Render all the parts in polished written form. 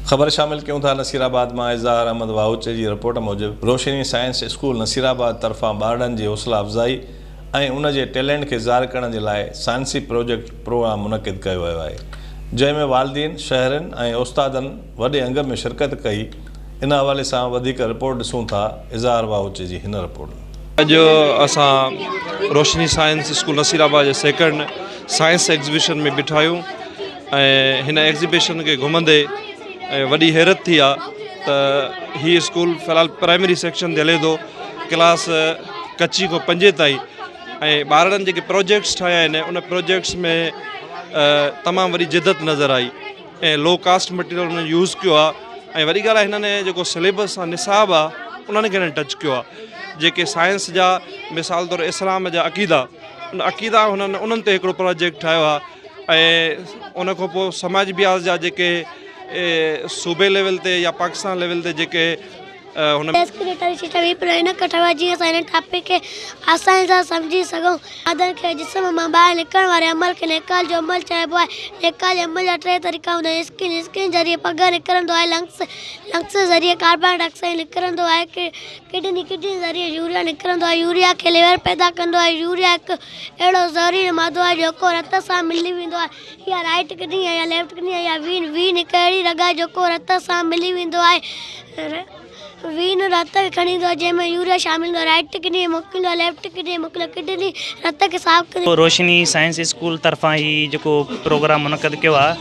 ख़बर शामिल क्यों था नसीराबाद में इज़हार अहमद वाउचे की रिपोर्ट मूजिब रोशनी साइंस स्कूल नसीराबाद तरफ़ां ॿारनि जी हौसला अफ़ज़ाई ऐं उन जे टैलेंट के ज़ाहिर करण जे लाइ साइंसी प्रोजेक्ट प्रोग्राम मुनक़िद कयो वियो आहे, जंहिंमें वालिदीन शहरनि ऐं उस्तादनि वॾे अंग में शिरकत कई। इन हवाले सां वधीक रिपोर्ट ॾिसूं था इज़हार वाउचे जी हिन रिपोर्ट। अॼु असां रोशनी साइंस स्कूल नसीराबाद जे सेकेंड साइंस एग्ज़िबिशन में बीठा आहियूं ऐं हिन एग्ज़िबिशन खे घुमंदे वॾी हैरत थी आहे त हीअ स्कूल फ़िलहाल प्राइमरी सेक्शन ते हले थो, क्लास कच्ची खां 5 ताईं, ऐं ॿारनि जेके प्रोजेक्ट्स ठाहिया आहिनि उन प्रोजेक्ट्स में तमामु वॾी जिदत नज़र आई ऐं लो कास्ट मटीरियल उन्हनि यूज़ कयो आहे। ऐं वॾी ॻाल्हि आहे हिननि जेको सिलेबस आहे निसाब आहे उन्हनि खे हिननि टच कयो आहे। जेके साइंस जा मिसाल तौरु इस्लाम जा अक़ीदा, उन अक़ीदा उन्हनि ते हिकिड़ो प्रोजेक्ट ठाहियो आहे ऐं उन खां पोइ समाज बियास जा जेके सूबे लेवल ते या पाकिस्तान लेवल ते जेके हुन टॉपिक खे आसानी सां सम्झी सघूं। आदन खे जिस्म मां ॿाहिरि निकिरण वारे अमल खे निकाल जो अमल चइबो आहे। निकाल जे अमल जा 3 तरीक़ा हूंदा आहिनि। स्किन ज़रिए पघ निकिरंदो आहे, लंग्स ज़रिए कार्बन डाइऑक्साइड निकिरंदो आहे, किडनी ज़रिए यूरिया निकिरंदो आहे। यूरिया खे लिवर पैदा कंदो आहे। यूरिया हिकु अहिड़ो ज़हरीलो मादो आहे जेको रत सां मिली वेंदो आहे, या राइट किडनी आहे या लेफ्ट किडनी आहे या वीन हिकु अहिड़ी रग आहे जेको रत सां मिली वेंदो आहे। वीन रत खे खणी ईंदो आहे जंहिंमें यूरिया शामिल हूंदो आहे। राइट किडनी मोकिलींदो आहे, लेफ्ट किडनी मोकिलींदो आहे। किडनी रत खे साफ़ कंदी। रोशनी साइंस स्कूल तरफ़ां ही जेको प्रोग्राम मुनक़िद कयो आहे,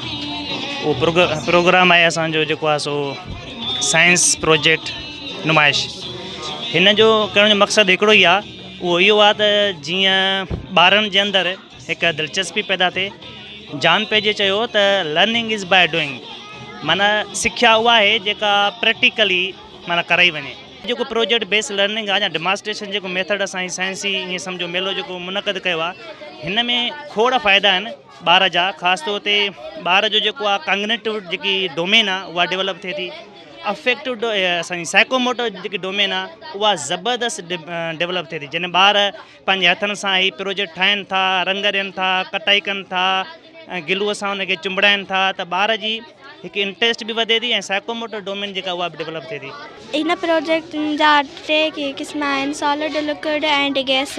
उहो प्रोग्राम आहे असांजो जेको आहे सो साइंस प्रोजेक्ट नुमाइश। हिन जो करण जो मक़सदु हिकिड़ो ई आहे, उहो इहो आहे त जीअं ॿारनि जे अंदरि हिकु दिलचस्पी पैदा थिए। जान पेजे चयो त लर्निंग इज़ बाय डूइंग, माना सिख्या उहा आहे जेका प्रैक्टिकली माना कराई वञे। जेको प्रोजेक्ट बेस्ड लर्निंग आहे या डिमॉन्स्ट्रेशन जेको मेथड असां साइंसी ईअं सम्झो मेलो जेको मुनक़िद कयो आहे, हिन में खोड़ फ़ाइदा आहिनि ॿार जा। ख़ासि तौर ते ॿार जो जेको आहे कॉग्निटिव जेकी डोमेन आहे उहा डेवलप थिए थी। अफेक्टिव असांजी साइकोमोटर जेकी डोमेन आहे उहा ज़बरदस्त डेवलप थिए थी। जॾहिं ॿार पंहिंजे हथनि सां ही प्रोजेक्ट ठाहिनि था, रंग ॾियनि था, कटाई कनि था, ऐं गिलूअ सां हुनखे चुंबड़ाइनि था, त ॿार जी हिकु इंट्रस्ट बि वधे थी ऐं साइकोमोटर डोमेन जेका उहा बि डेवलप थिए थी। इन प्रोजेक्ट जा 3 क़िस्म आहिनि, सॉलिड, लिक्विड एंड गैस।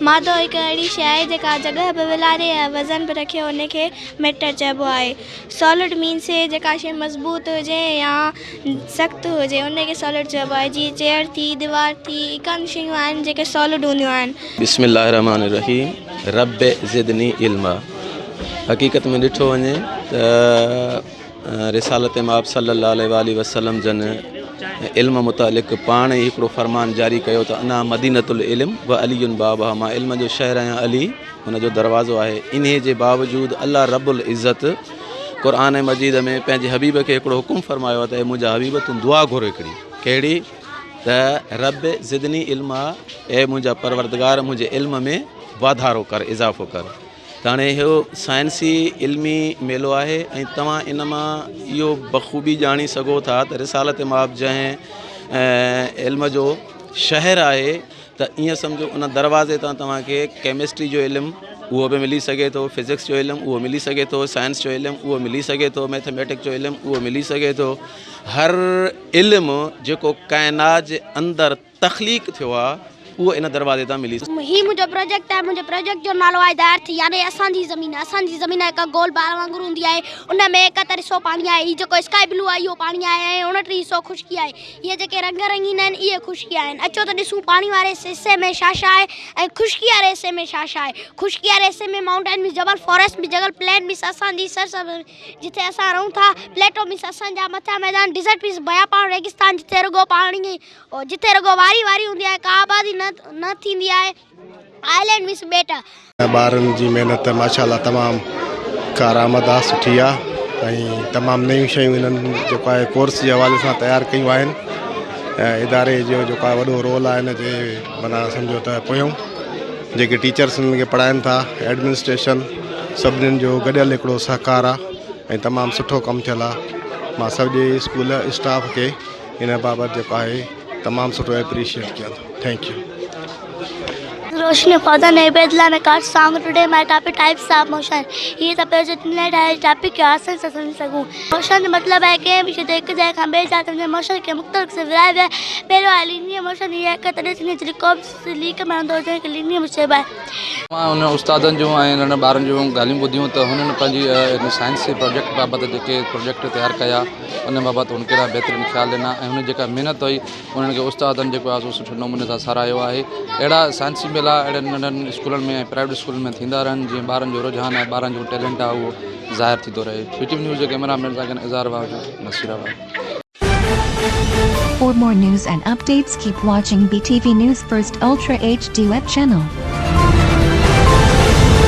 मादो हिकु अहिड़ी शइ आहे जेका जॻह बि विलारे ऐं वज़न बि रखे, उनखे मैटर चइबो आहे। सॉलिड मीन्स जेका शइ मज़बूत हुजे या सख़्तु हुजे उनखे सॉलिड चइबो आहे। जीअं चेयर थी, दीवार थी, इकान शयूं आहिनि जेके सॉलिड हूंदियूं आहिनि। बिस्मिल्लाहिर्रहमानिर्रहीम, रब ज़िदनी इल्मा। हक़ीक़त में ॾिठो वञे त रिसालत माब सल्लल्लाहु अलैहि वसल्लम जन इल्म मुतालिक़ पाण ई हिकिड़ो फरमान जारी कयो त अना मदीनतुल इल्म व अलीयुन बाबा, मां इल्म जो शहर आहियां, अली हुनजो दरवाज़ो आहे। इन जे बावजूदि अल्लाह रब्बुल इज़्ज़त क़ुरान मजीद में पंहिंजे हबीब खे हिकिड़ो हुकुम फरमायो आहे त मुंहिंजा हबीब तूं दुआ घुर हिकिड़ी, कहिड़ी त रब ज़िदनी इल्मा, ऐं मुंहिंजा परवरदिगार मुंहिंजे इल्म में वाधारो कर, इज़ाफ़ो कर। त हाणे इहो साइंसी इल्मी मेलो आहे ऐं तव्हां इन मां इहो बख़ूबी ॼाणी सघो था त रिसालत माब जंहिं इल्म जो शहर आहे, त ईअं सम्झो उन दरवाज़े तां तव्हांखे केमिस्ट्री जो इल्मु उहो बि मिली सघे थो, फिज़िक्स जो इल्मु उहो मिली सघे थो, साइंस जो इल्मु उहो मिली सघे थो, मैथमेटिक्स जो इल्मु उहो मिली सघे थो। हर इल्मु जेको काइनात जे अंदरि तख़लीक़ थियो आहे उहो इन दरवाज़े तां मिली। ही मुंहिंजो प्रोजेक्ट आहे। मुंहिंजे प्रोजेक्ट जो नालो आहे द अर्थ, यानी असांजी ज़मीन। असांजी ज़मीन हिकु गोल बार वांगुरु हूंदी आहे, उन में 71 हिसो पाणी आहे। हीअ जेको स्काई ब्लू आहे इहो पाणी आहे ऐं 29 हिसो ख़ुश्की आहे। इहे जेके रंग रंगीन आहिनि इहे ख़ुश्की आहिनि। अचो त ॾिसूं पाणी वारे हिसे में छा छा आहे ऐं ख़ुश्की वारे हिसे में छा छा आहे। ख़ुश्की वारे हिसे में माउंटेन बि, जबल, फॉरेस्ट बि, जंगल, प्लेन बि, असांजी सरसर जिथे असां रहूं था, प्लेटो बि, असांजा मथियां मैदान, डिज़र्ट बि, बयापान रेगिस्तान जिथे रुगो पाणी, जिथे रुगो वारी वारी हूंदी आहे, का आबादी न थींदी आहे, आइलैंड मिस बेटा। ॿारनि जी महिनत माशाल्लाह तमामु कारआमद आहे, सुठी आहे ऐं तमामु नयूं शयूं इन्हनि जेको आहे कोर्स जे हवाले सां तयारु कयूं आहिनि। इदारे जो जेको आहे वॾो रोल आहे हिन जे माना सम्झो त पोयूं जेके टीचर्स हिननि खे पढ़ाइनि था, एडमिनिस्ट्रेशन, सभिनीनि जो गॾियल हिकिड़ो सहकार आहे ऐं तमामु सुठो कमु थियल आहे। मां सॼे स्कूल स्टाफ खे हिन बाबति जेको आहे तमामु सुठो एप्रिशिएट कयां थो। Thank U. रोशनी पौधा ने बेदला ने काट song today my topic types of motion ये सब प्रोजेक्ट है टॉपिक के आसान से समझ सकूं मोशन मतलब है कि विषय देख जाए हम बे जाते हैं मोशन के मुख्तलिफ से वैरायटी है पहले लीनियर मोशन ये एक तरह से टेलीकॉप्स लीक में दो जो के लीनियर मुझे है मां उन उस्तादन जो ऐं ॿारनि जूं ॻाल्हियूं ॿुधियूं त हुननि पंहिंजी साइंस जे प्रोजेक्ट बाबति जेके प्रोजेक्ट तयारु कया उन बाबति हुन कहिड़ा बहितरीनु ख़्यालु ॾिना ऐं हुन जेका महिनत हुई उन्हनि खे उस्तादनि जेको आहे सो सुठे नमूने सां साराहियो आहे अहिड़ा साइंसी मेला अहिड़नि नंढनि स्कूलनि में ऐं प्राइवेट स्कूलनि में थींदा रहनि जीअं ॿारनि जो रुझान आहे ॿारनि जो टैलेंट आहे उहो ज़ाहिर थींदो रहे पीटीवी न्यूज़ जे कैमरामैन सां गॾु इज़हार वाहजो Nasirabad For more news and updates, keep watching BTV News First Ultra HD web channel.